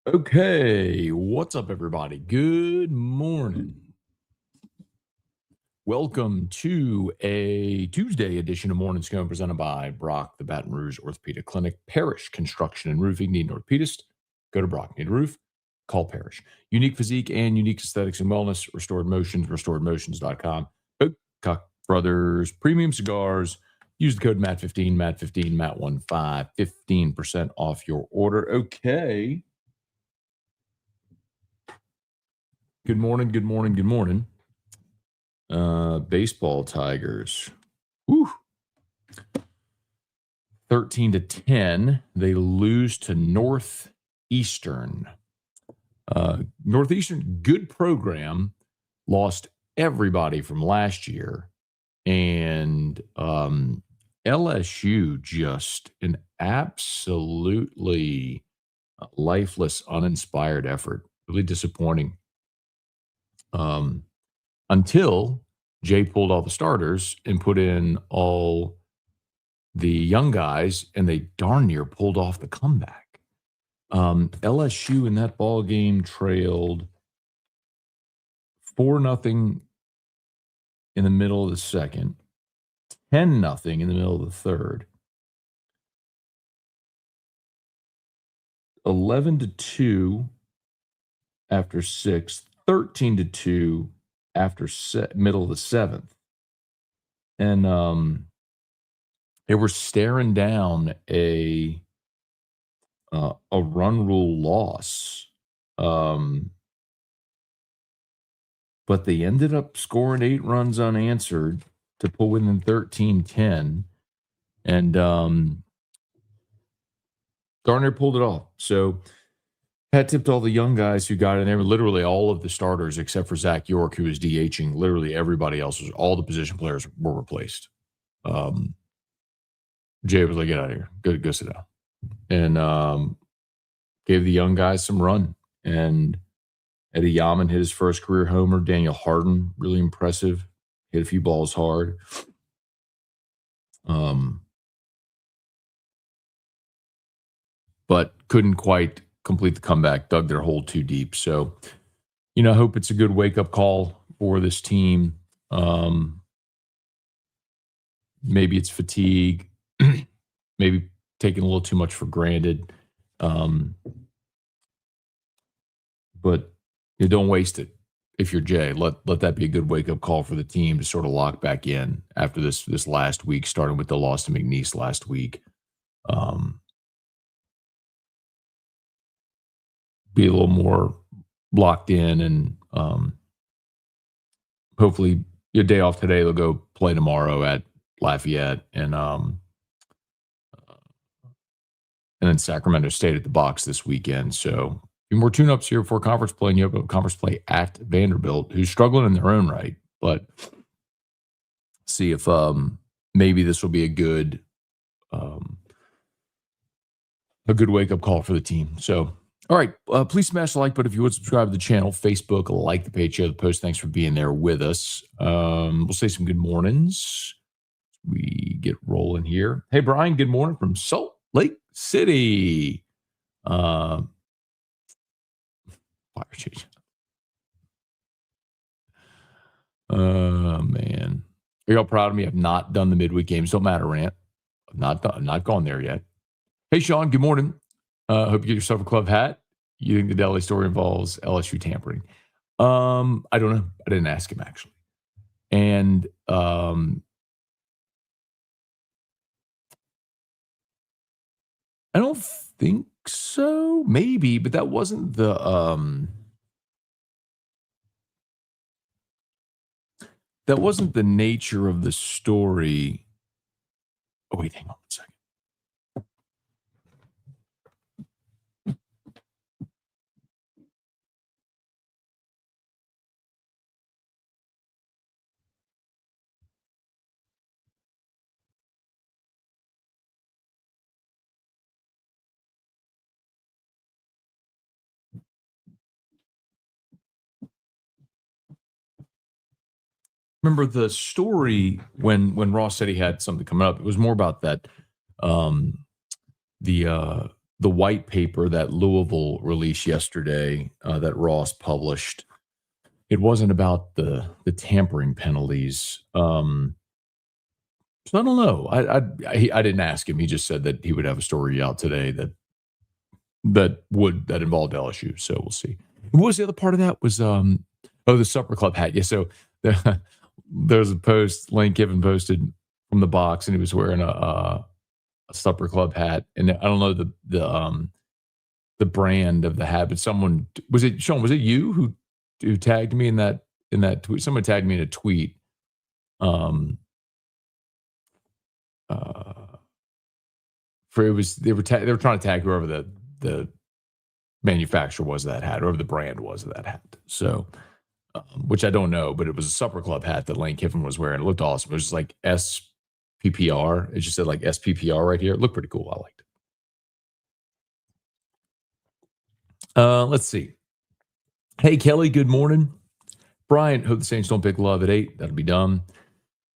Okay, what's up, everybody? Good morning. Welcome to a Tuesday edition of Morning Scone presented by Brock, the Baton Rouge Orthopedic Clinic, Parrish Construction and Roofing. Need an orthopedist? Go to Brock. Need a roof? Call Parrish. Unique physique and unique aesthetics and wellness. Restored Motions, restoredmotions.com. Koch Brothers Premium Cigars. Use the code MAT15, MAT15, MAT15, 15% off your order. Okay. Good morning, good morning, good morning. Baseball Tigers. Woo. 13-10. They lose to Northeastern. Northeastern, good program, lost everybody from last year. And LSU, just an absolutely lifeless, uninspired effort. Really disappointing. Until Jay pulled all the starters and put in all the young guys, and they darn near pulled off the comeback. LSU in that ball game trailed 4-0 in the middle of the second, 10-0 in the middle of the third, 11-2 after sixth, 13-2 after middle of the seventh. And they were staring down a run rule loss. But they ended up scoring 8 runs unanswered to pull within 13-10. And Garner pulled it off. So Pat tipped all the young guys who got in there, literally all of the starters except for Zach York, who was DHing. Literally everybody else, all the position players were replaced. Jay was like, get out of here. Go sit down. And gave the young guys some run. And Eddie Yaman hit his first career homer. Daniel Harden, really impressive. Hit a few balls hard. But couldn't quite complete the comeback, dug their hole too deep. So, I hope it's a good wake-up call for this team. Maybe it's fatigue, maybe taking a little too much for granted. But you don't waste it. If you're Jay, let that be a good wake-up call for the team to sort of lock back in after this last week, starting with the loss to McNeese last week. Be a little more locked in, and hopefully your day off today, they'll go play tomorrow at Lafayette, and then Sacramento State at the box this weekend. So a few more tune-ups here for conference play, and you have a conference play at Vanderbilt, who's struggling in their own right, but see if maybe this will be a good wake-up call for the team. So, all right, please smash the like button if you would. Subscribe to the channel, Facebook, like the page, share the post. Thanks for being there with us. We'll say some good mornings. We get rolling here. Hey, Brian, good morning from Salt Lake City. Fire change. Man. Are y'all proud of me? I've not done the midweek games. Don't matter, Rant. I've not gone there yet. Hey, Sean, good morning. Hope you get yourself a club hat. You think the Delhi story involves LSU tampering? I don't know. I didn't ask him, actually. And I don't think so. Maybe, but that wasn't the nature of the story. Oh, wait, hang on one second. Remember the story when Ross said he had something coming up, it was more about that the the white paper that Louisville released yesterday, that Ross published, it wasn't about the tampering penalties. So I don't know. I didn't ask him. He just said that he would have a story out today that involved LSU. So we'll see. What was the other part of that? Was the supper club hat? Yeah. So there's a post Lane Kiffin posted from the box, and he was wearing a supper club hat, and I don't know the brand of the hat, but someone was it Sean? Was it you who tagged me in that tweet? Someone tagged me in a tweet. For it was they were trying to tag whoever the manufacturer was of that hat, or whoever the brand was of that hat. So, which I don't know, but it was a supper club hat that Lane Kiffin was wearing. It looked awesome. It was just like SPPR. It just said like SPPR right here. It looked pretty cool. I liked it. Let's see. Hey Kelly, good morning. Brian, hope the Saints don't pick Love at 8. That'll be dumb.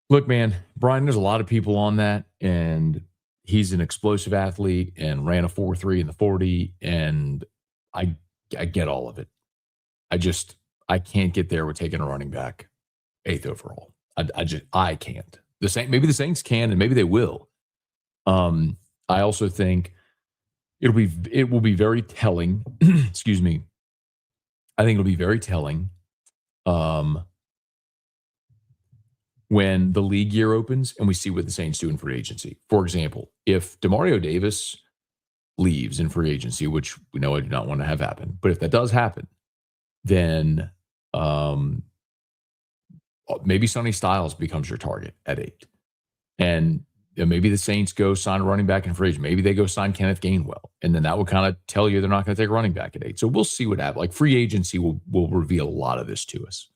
Look, man, Brian, there's a lot of people on that, and he's an explosive athlete and ran a 4.3 in the 40, and I get all of it. I can't get there with taking a running back 8th overall. I can't. Maybe the Saints can, and maybe they will. I also think it will be very telling. Excuse me. I think it'll be very telling when the league year opens and we see what the Saints do in free agency. For example, if Demario Davis leaves in free agency, which we know I do not want to have happen, but if that does happen, then maybe Sonny Styles becomes your target at 8. And maybe the Saints go sign a running back in free agency. Maybe they go sign Kenneth Gainwell. And then that would kind of tell you they're not going to take a running back at 8. So we'll see what happens. Like free agency will reveal a lot of this to us.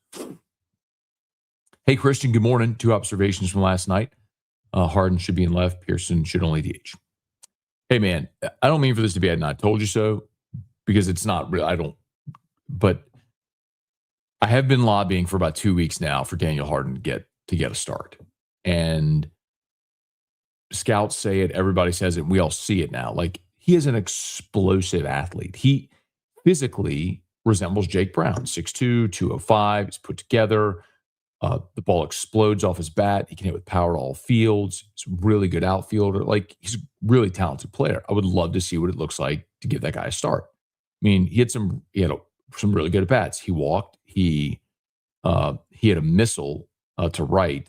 Hey, Christian, good morning. 2 observations from last night. Harden should be in left. Pearson should only DH. Hey, man, I don't mean for this to be I not told you so, because it's not real. But I have been lobbying for about 2 weeks now for Daniel Harden to get a start. And scouts say it, everybody says it, and we all see it now. Like, he is an explosive athlete. He physically resembles Jake Brown, 6'2", 205. He's put together. The ball explodes off his bat. He can hit with power to all fields. He's a really good outfielder. Like, he's a really talented player. I would love to see what it looks like to give that guy a start. I mean, he had some really good at bats. He walked. He had a missile to right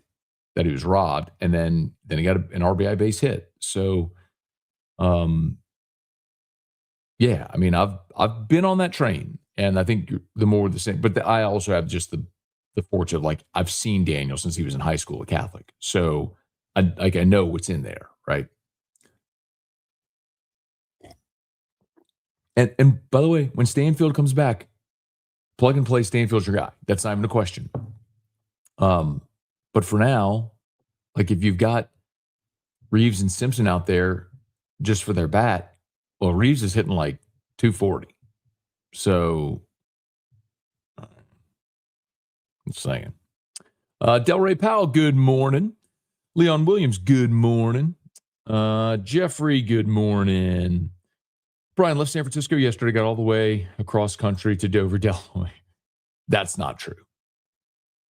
that he was robbed, and then he got an RBI base hit. So, yeah, I mean, I've been on that train, and I think the more the same. But I also have just the fortune of, like, I've seen Daniel since he was in high school at Catholic, so I know what's in there, right? And by the way, when Stanfield comes back, plug and play Stanfield's your guy. That's not even a question. But for now, like, if you've got Reeves and Simpson out there just for their bat, well, Reeves is hitting like 240. So, I'm saying. Delray Powell, good morning. Leon Williams, good morning. Jeffrey, good morning. Brian left San Francisco yesterday, got all the way across country to Dover, Delaware. That's not true.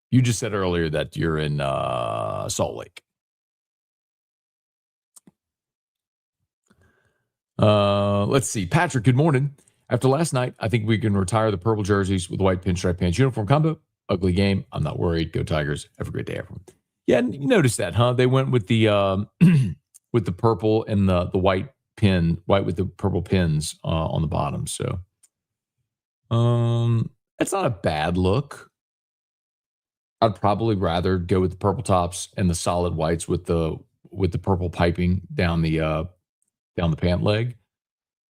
You just said earlier that you're in Salt Lake. Let's see. Patrick, good morning. After last night, I think we can retire the purple jerseys with the white pinstripe pants uniform combo. Ugly game. I'm not worried. Go Tigers. Have a great day, everyone. Yeah, you noticed that, huh? They went with the with the purple and the white with the purple pins on the bottom. So, it's not a bad look. I'd probably rather go with the purple tops and the solid whites with the purple piping down the pant leg.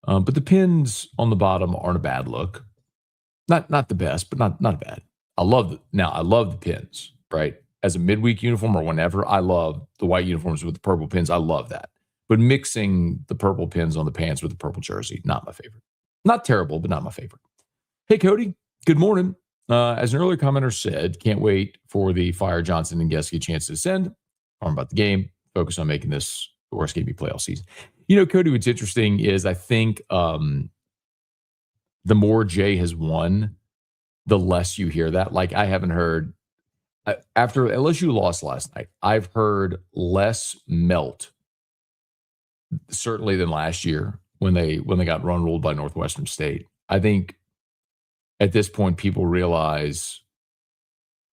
But the pins on the bottom aren't a bad look. Not the best, but not bad. I love the pins, right? As a midweek uniform or whenever, I love the white uniforms with the purple pins. I love that. But mixing the purple pins on the pants with the purple jersey, not my favorite. Not terrible, but not my favorite. Hey, Cody, good morning. As an earlier commenter said, can't wait for the Fire Johnson and Geske chance to ascend. Arm about the game. Focus on making this The worst game you play all season. Cody, what's interesting is I think the more Jay has won, the less you hear that. Like I haven't heard after LSU lost last night, I've heard less melt certainly than last year when they got run ruled by Northwestern State. I think at this point people realize,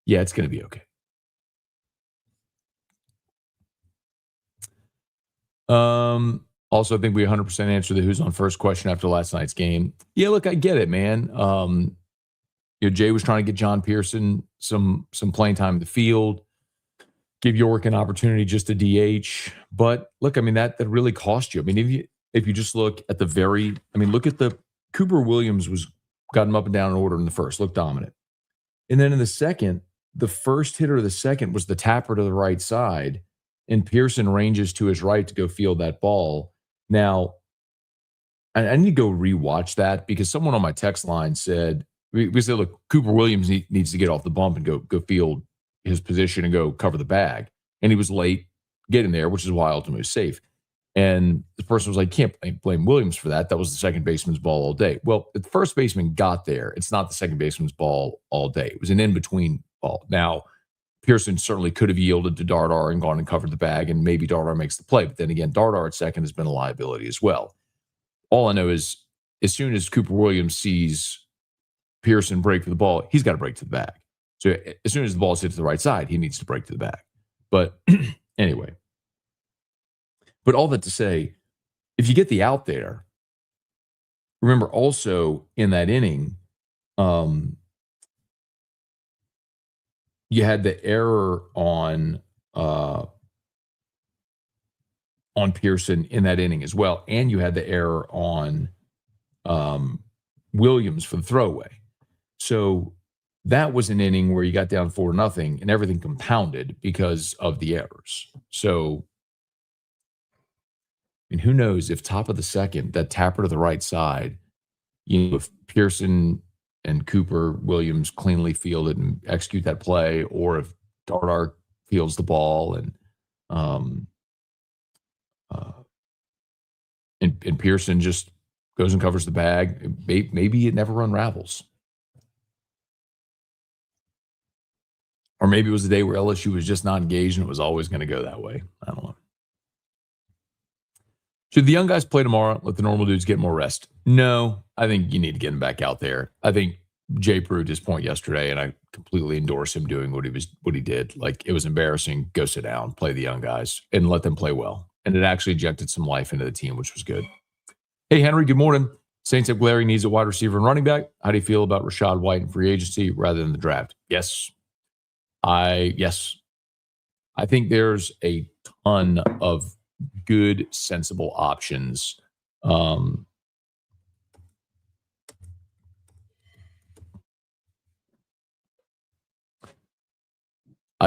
yeah, it's going to be okay. Also, I think we 100% answered the who's on first question after last night's game. Yeah, look, I get it, man. Jay was trying to get John Pearson some playing time in the field, give York an opportunity just to DH. But look, I mean, that really cost you. I mean, if you just look at look at the Cooper Williams got him up and down in order in the first, looked dominant. And then in the second, the first hitter of the second was the tapper to the right side, and Pearson ranges to his right to go field that ball. Now, I need to go rewatch that because someone on my text line said, look, Cooper Williams needs to get off the bump and go field his position and go cover the bag. And he was late getting there, which is why ultimately was safe. And the person was like, can't blame Williams for that. That was the second baseman's ball all day. Well, if the first baseman got there, it's not the second baseman's ball all day. It was an in-between ball. Now, Pearson certainly could have yielded to Dardar and gone and covered the bag, and maybe Dardar makes the play. But then again, Dardar at second has been a liability as well. All I know is as soon as Cooper Williams sees Pearson break for the ball, he's got to break to the bag. So as soon as the ball's hit to the right side, he needs to break to the bag. But anyway, but all that to say, if you get the out there, remember also in that inning, you had the error on Pearson in that inning as well, and you had the error on Williams for the throwaway. So that was an inning where you got down 4-0 and everything compounded because of the errors. So, I mean, who knows if top of the second, that tapper to the right side, if Pearson and Cooper Williams cleanly field it and execute that play, or if Dardar fields the ball and Pearson just goes and covers the bag, maybe it never unravels. Or maybe it was a day where LSU was just not engaged and it was always going to go that way. I don't know. Should the young guys play tomorrow? Let the normal dudes get more rest? No, I think you need to get them back out there. I think Jay proved his point yesterday, and I completely endorse him doing what he did. Like, it was embarrassing. Go sit down, play the young guys, and let them play well. And it actually injected some life into the team, which was good. Hey, Henry, good morning. Saints have glaring needs a wide receiver and running back. How do you feel about Rachaad White in free agency rather than the draft? Yes. I think there's a ton of good, sensible options. I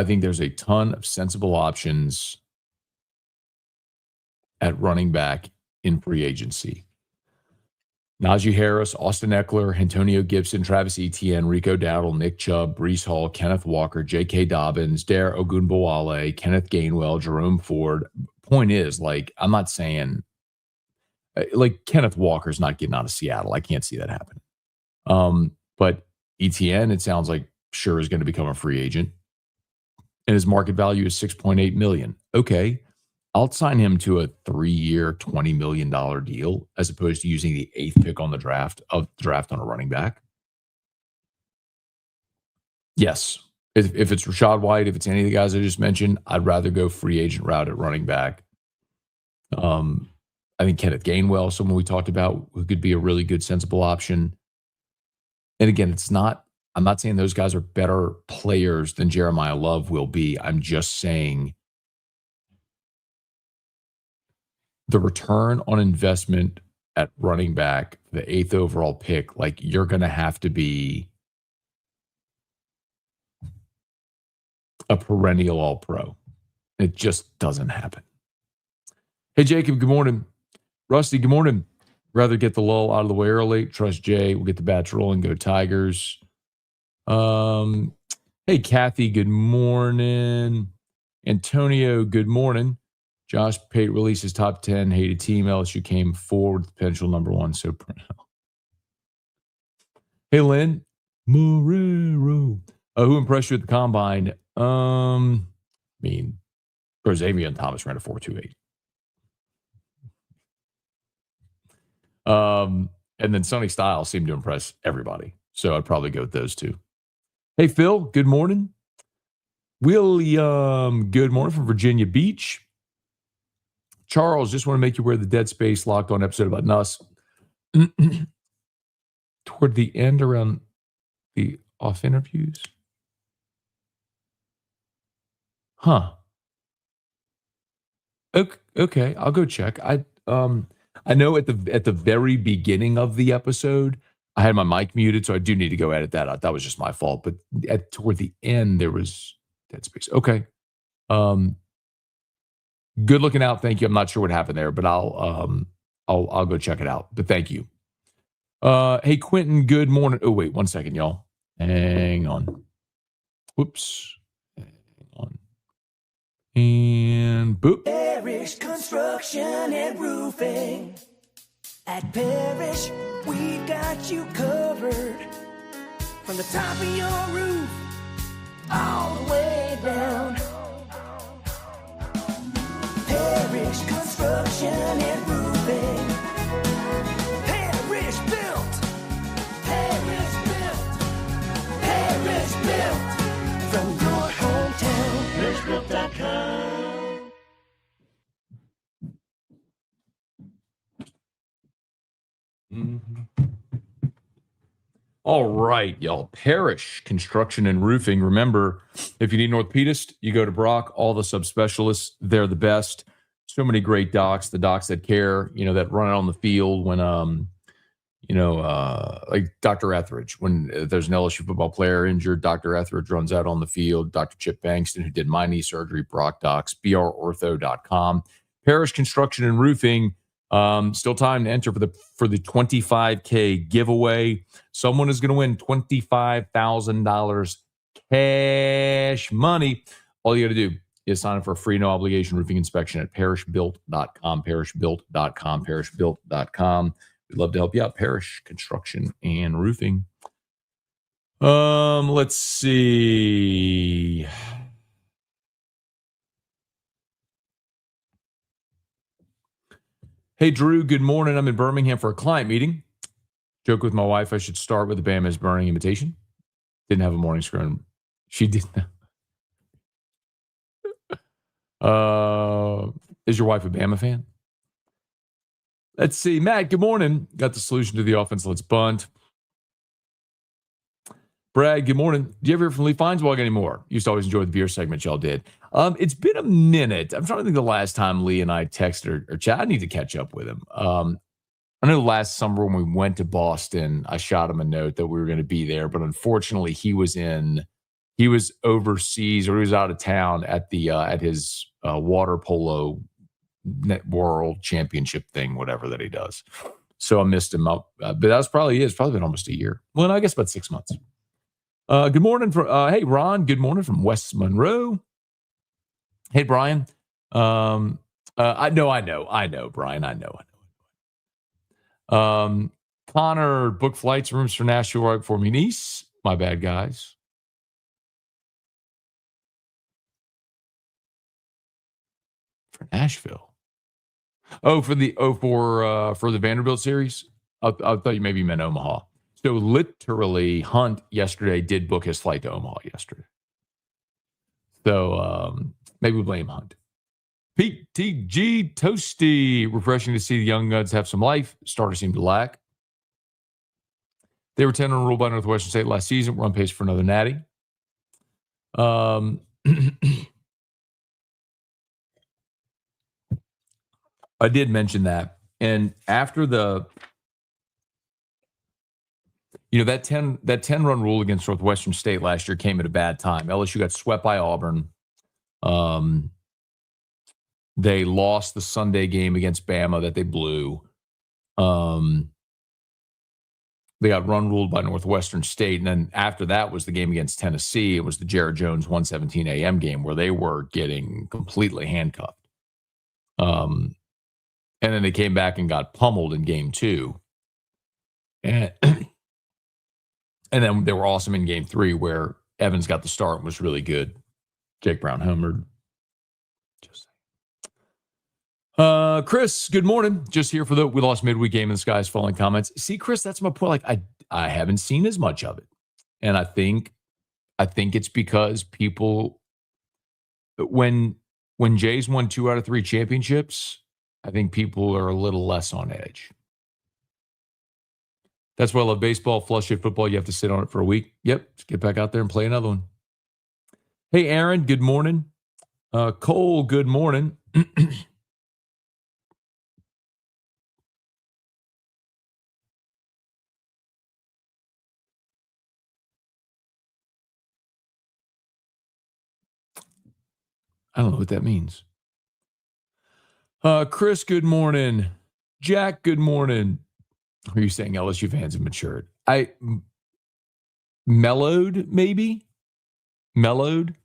think there's a ton of sensible options at running back in free agency. Najee Harris, Austin Eckler, Antonio Gibson, Travis Etienne, Rico Dowdle, Nick Chubb, Breece Hall, Kenneth Walker, J.K. Dobbins, Dare Ogunbowale, Kenneth Gainwell, Jerome Ford. Point is, like, I'm not saying like Kenneth Walker's not getting out of Seattle. I can't see that happening. But Etienne, it sounds like sure is going to become a free agent. And his market value is $6.8 million. Okay. I'll sign him to a 3-year, $20 million deal as opposed to using the 8th pick on the draft on a running back. Yes. If it's Rachaad White, if it's any of the guys I just mentioned, I'd rather go free agent route at running back. I think Kenneth Gainwell, someone we talked about, who could be a really good, sensible option. And again, I'm not saying those guys are better players than Jeremiah Love will be. I'm just saying the return on investment at running back, the 8th overall pick, like, you're going to have to be a perennial All-Pro. It just doesn't happen. Hey, Jacob, good morning. Rusty, good morning. Rather get the lull out of the way early. Trust Jay. We'll get the bats rolling. Go Tigers. Hey, Kathy, good morning. Antonio, good morning. Josh Pate releases top 10 hated team. LSU came forward with potential number one. So, hey, Lynn. Marrero. Who impressed you at the combine? I mean, Xavier Thomas ran a 4.28. And then Sonny Styles seemed to impress everybody. So I'd probably go with those two. Hey, Phil, good morning. William, good morning from Virginia Beach. Charles, just want to make you aware of the Dead Space Locked On episode about Nuss. Toward the end, around the off interviews. Huh. Okay, I'll go check. I know at the very beginning of the episode, I had my mic muted, so I do need to go edit that out. That was just my fault. But toward the end, there was Dead Space. Okay. Good looking out. Thank you. I'm not sure what happened there, but I'll go check it out. But thank you. Hey, Quentin, good morning. Oh, wait, 1 second, y'all. Hang on. Whoops. Hang on. And boop. Parish Construction and Roofing. At Parish, we've got you covered. From the top of your roof, all the way down. Parish Construction and Roofing. Parish built. Parish built. Parish built. From your hometown, parishbuilt.com. Mm-hmm. All right, y'all. Parish Construction and Roofing. Remember, if you need an orthopedist, you go to Brock. All the subspecialists, they're the best. So many great docs, the docs that care, that run out on the field when, like Dr. Etheridge, when there's an LSU football player injured, Dr. Etheridge runs out on the field. Dr. Chip Bankston, who did my knee surgery, Brock Docs, brortho.com. Parish Construction and Roofing. Still time to enter for the $25K giveaway. Someone is going to win $25,000 cash money. All you got to do is sign up for a free no obligation roofing inspection at parishbuilt.com, parishbuilt.com, parishbuilt.com. We'd love to help you out. Parish Construction and Roofing. Let's see. Hey, Drew, good morning. I'm in Birmingham for a client meeting. Joke with my wife, I should start with the Bama's burning invitation. Didn't have a morning screen. She didn't. Is your wife a Bama fan? Let's see. Matt, good morning. Got the solution to the offense. Let's bunt. Brad, good morning. Do you ever hear from Lee Feinswag anymore? Used to always enjoy the beer segment y'all did. It's been a minute. I'm trying to think the last time Lee and I texted or chat. I need to catch up with him. I know last summer when we went to Boston, I shot him a note that we were going to be there, but unfortunately he was overseas or he was out of town at his water polo world championship thing, whatever that he does. So I missed him up. But that's probably been almost a year. Well, I guess about 6 months. Good morning hey Ron, good morning from West Monroe. Hey Brian. I know, Brian. I know. Connor, book flights, rooms for Nashville right before me niece. My bad, guys. For Nashville. For the Vanderbilt series. I thought you maybe meant Omaha. So literally, Hunt yesterday did book his flight to Omaha yesterday. So maybe we blame Hunt. PTG Toasty. Refreshing to see the young guns have some life. Starters seem to lack. They were 10 on rule by Northwestern State last season. We're on pace for another natty. I did mention that. And after that 10 run rule against Northwestern State last year came at a bad time. LSU got swept by Auburn. They lost the Sunday game against Bama that they blew. They got run ruled by Northwestern State. And then after that was the game against Tennessee. It was the Jared Jones 1:17 a.m. game where they were getting completely handcuffed. And then they came back and got pummeled in game 2. And and then they were awesome in game 3 where Evans got the start and was really good. Jake Brown homered. Just Chris, good morning. Just here for the we lost midweek game and the sky's falling comments. See, Chris, that's my point. Like I haven't seen as much of it. And I think it's because people when Jays won 2 out of 3 championships, I think people are a little less on edge. That's why I love baseball. Flush hit football, you have to sit on it for a week. Yep, let's get back out there and play another one. Hey, Aaron, good morning. Cole, good morning. I don't know what that means. Chris, good morning. Jack, good morning. Are you saying LSU fans have matured? Mellowed, maybe? Mellowed?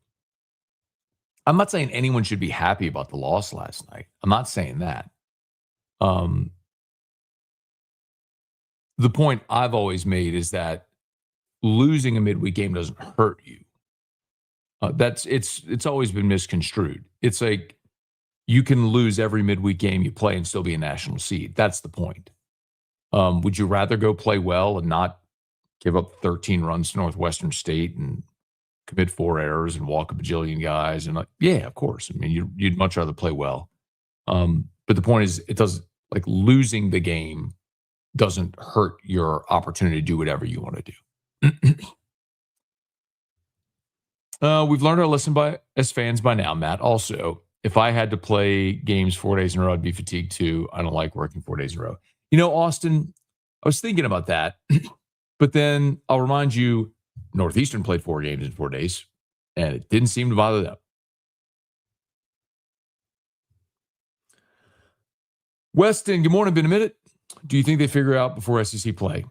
I'm not saying anyone should be happy about the loss last night. I'm not saying that. The point I've always made is that losing a midweek game doesn't hurt you. It's always been misconstrued. It's like you can lose every midweek game you play and still be a national seed. That's the point. Would you rather go play well and not give up 13 runs to Northwestern State and commit 4 errors and walk a bajillion guys? And yeah, of course. I mean, you'd much rather play well. But the point is, it doesn't like losing the game doesn't hurt your opportunity to do whatever you want to do. We've learned our lesson as fans by now, Matt. Also, if I had to play games 4 days in a row, I'd be fatigued too. I don't like working 4 days in a row. Austin, I was thinking about that, but then I'll remind you, Northeastern played 4 games in 4 days, and it didn't seem to bother them. Weston, good morning. Been a minute. Do you think they figure out before SEC play?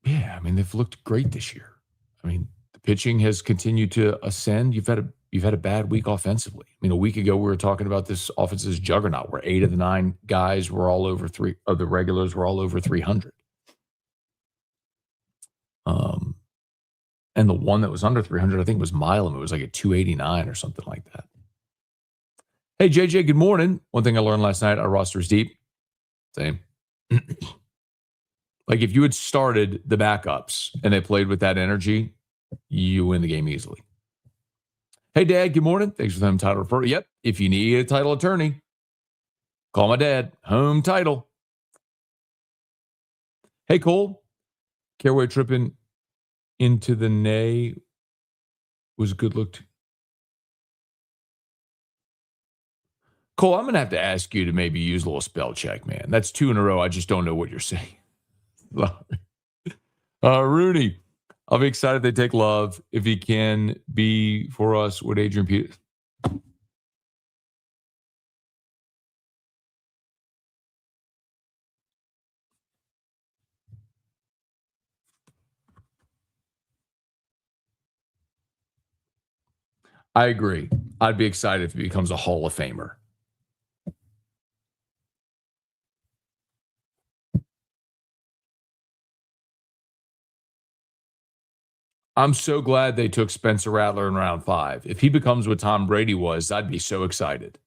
Yeah, I mean, they've looked great this year. I mean, the pitching has continued to ascend. You've had a bad week offensively. I mean, a week ago we were talking about this offense's juggernaut where 8 of the 9 guys were all over the regulars were all over 300. And the one that was under 300, I think, was Milam. It was like a 289 or something like that. Hey, JJ, good morning. One thing I learned last night, our roster is deep. Same. Like if you had started the backups and they played with that energy, you win the game easily. Hey, Dad, good morning. Thanks for the home title referral. Yep, if you need a title attorney, call my dad. Home title. Hey, Cole. Caraway tripping into the nay was a good look. Cole, I'm going to have to ask you to maybe use a little spell check, man. That's 2 in a row. I just don't know what you're saying. Rooney, I'll be excited they take Love if he can be for us what Adrian Peters. I agree. I'd be excited if he becomes a Hall of Famer. I'm so glad they took Spencer Rattler in round 5. If he becomes what Tom Brady was, I'd be so excited.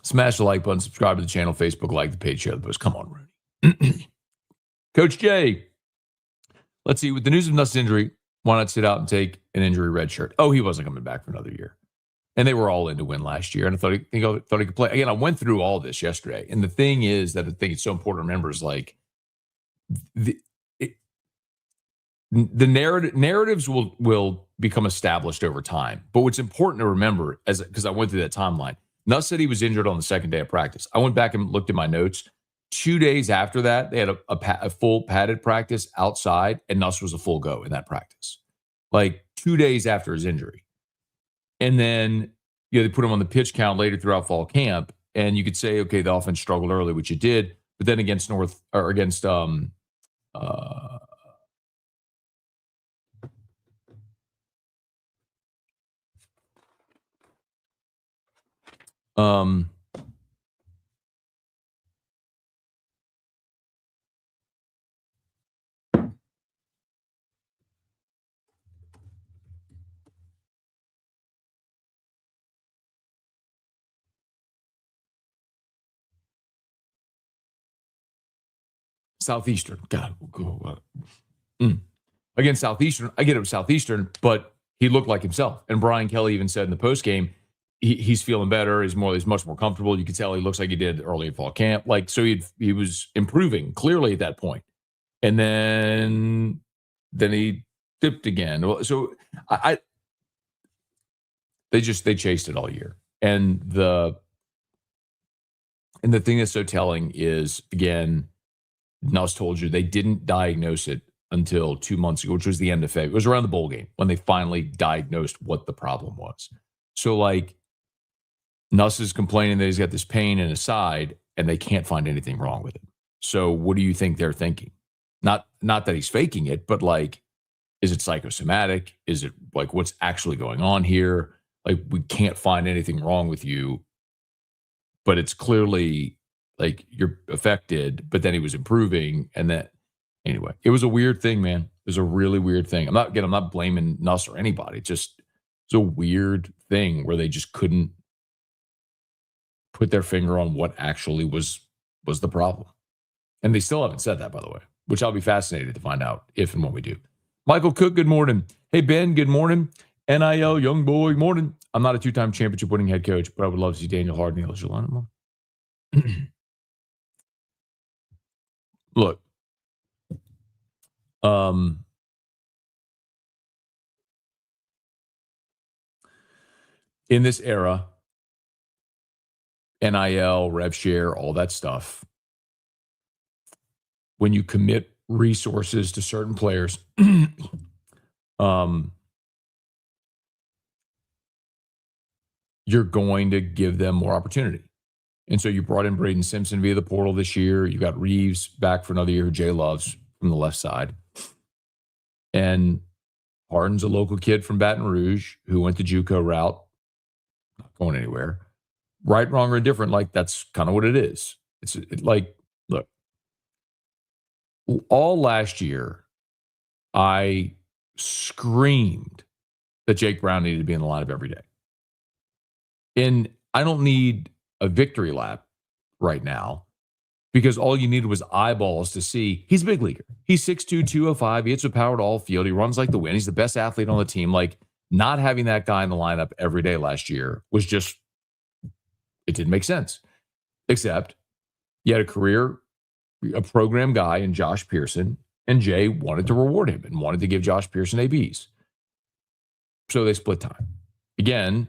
Smash the like button, subscribe to the channel, Facebook, like the page, share the post. Come on, Rooney. Coach Jay, let's see. With the news of Nuss' injury, why not sit out and take an injury red shirt? Oh, he wasn't coming back for another year. And they were all in to win last year. And I thought he could play. Again, I went through all this yesterday. And the thing is that I think it's so important to remember is like the narratives will become established over time. But what's important to remember, because I went through that timeline, Nuss said he was injured on the second day of practice. I went back and looked at my notes. 2 days after that, they had a full padded practice outside, and Nuss was a full go in that practice. Like 2 days after his injury. And then, they put him on the pitch count later throughout fall camp. And you could say, okay, the offense struggled early, which it did. But then against Um, Southeastern. God. Again, Southeastern. I get it with Southeastern, but he looked like himself. And Brian Kelly even said in the postgame, he's feeling better. He's much more comfortable. You can tell he looks like he did early in fall camp. Like, so he was improving clearly at that point. And then he dipped again. So they chased it all year. And the thing that's so telling is, again, Nuss told you they didn't diagnose it until 2 months ago, which was the end of February. It was around the bowl game when they finally diagnosed what the problem was. So, like, Nuss is complaining that he's got this pain in his side, and they can't find anything wrong with it. So, what do you think they're thinking? Not that he's faking it, but like, is it psychosomatic? Is it like what's actually going on here? Like, we can't find anything wrong with you, but it's clearly like you're affected. But then he was improving, and that anyway, it was a weird thing, man. It was a really weird thing. I'm not blaming Nuss or anybody. It's a weird thing where they just couldn't put their finger on what actually was the problem. And they still haven't said that, by the way, which I'll be fascinated to find out if and when we do. Michael Cook, good morning. Hey, Ben, good morning. NIL, young boy, morning. I'm not a two-time championship winning head coach, but I would love to see Daniel Harding and LSU lineup. Look, in this era, NIL, rev share, all that stuff, when you commit resources to certain players, you're going to give them more opportunity. And so you brought in Braden Simpson via the portal this year. You got Reeves back for another year, who Jay loves, from the left side. And Harden's a local kid from Baton Rouge who went the JUCO route, not going anywhere. Right, wrong, or indifferent, like that's kind of what it is. It's like, look, all last year, I screamed that Jake Brown needed to be in the lineup every day. And I don't need a victory lap right now because all you needed was eyeballs to see he's a big leaguer. He's 6'2", 205. He hits with power to all field. He runs like the wind. He's the best athlete on the team. Like, not having that guy in the lineup every day last year was just, it didn't make sense. Except you had a program guy in Josh Pearson, and Jay wanted to reward him and wanted to give Josh Pearson ABs. So they split time. Again,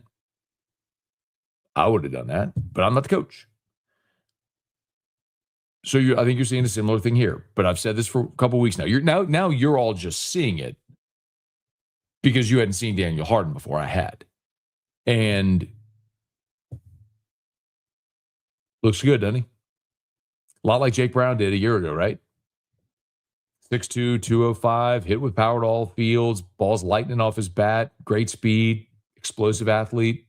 I would have done that, but I'm not the coach. So I think you're seeing a similar thing here. But I've said this for a couple of weeks now. Now you're all just seeing it because you hadn't seen Daniel Harding before. I had. And looks good, doesn't he? A lot like Jake Brown did a year ago, right? 6'2", 205, hit with power to all fields, balls lightning off his bat, great speed, explosive athlete.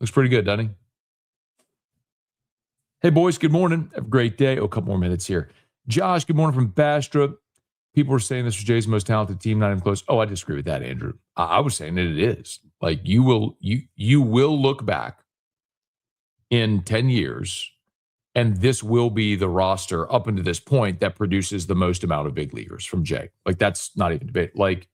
Looks pretty good, doesn't he? Hey, boys, good morning. Have a great day. Oh, a couple more minutes here. Josh, good morning from Bastrop. People were saying this was Jay's most talented team, not even close. Oh, I disagree with that, Andrew. I was saying that it is. Like, you will look back in 10 years, and this will be the roster up until this point that produces the most amount of big leaguers from Jay. Like, that's not even debate. Like,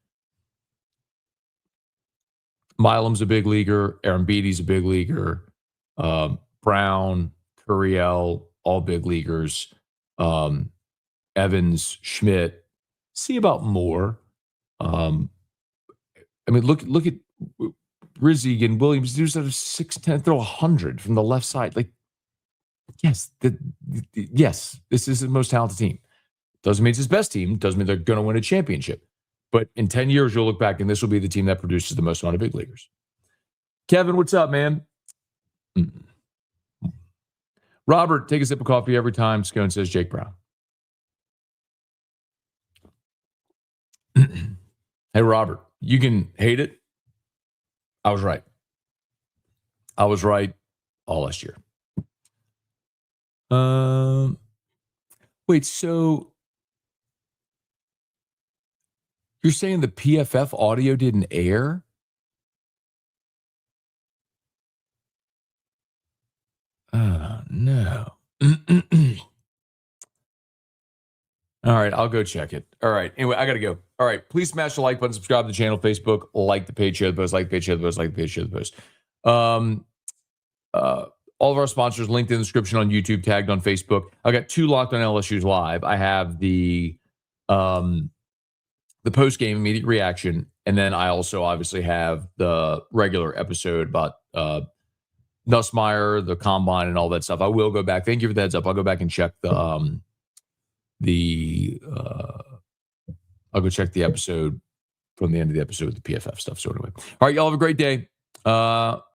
Milam's a big leaguer. Aaron Beatty's a big leaguer. Brown, Curiel, all big leaguers. Evans, Schmidt. See about Moore. I mean, look at Rizzi and Williams. There's a 6'10", throw 100 from the left side. Like, yes, yes, this is the most talented team. Doesn't mean it's his best team. Doesn't mean they're going to win a championship. But in 10 years, you'll look back, and this will be the team that produces the most amount of big leaguers. Kevin, what's up, man? Robert, take a sip of coffee every time Scone says Jake Brown. Hey, Robert, you can hate it. I was right. I was right all last year. Wait, so you're saying the PFF audio didn't air? Oh, no. All right, I'll go check it. All right. Anyway, I got to go. All right. Please smash the like button, subscribe to the channel, Facebook, like the page, share the post, like the page, share the post, like the page, share the post. All of our sponsors linked in the description on YouTube, tagged on Facebook. I got 2 Locked on LSU's live. I have the post-game immediate reaction, and then I also obviously have the regular episode about Nussmeier, the combine, and all that stuff. I will go back. Thank you for the heads up. I'll go back and check I'll go check the episode from the end of the episode with the PFF stuff. So anyway, all right, y'all have a great day.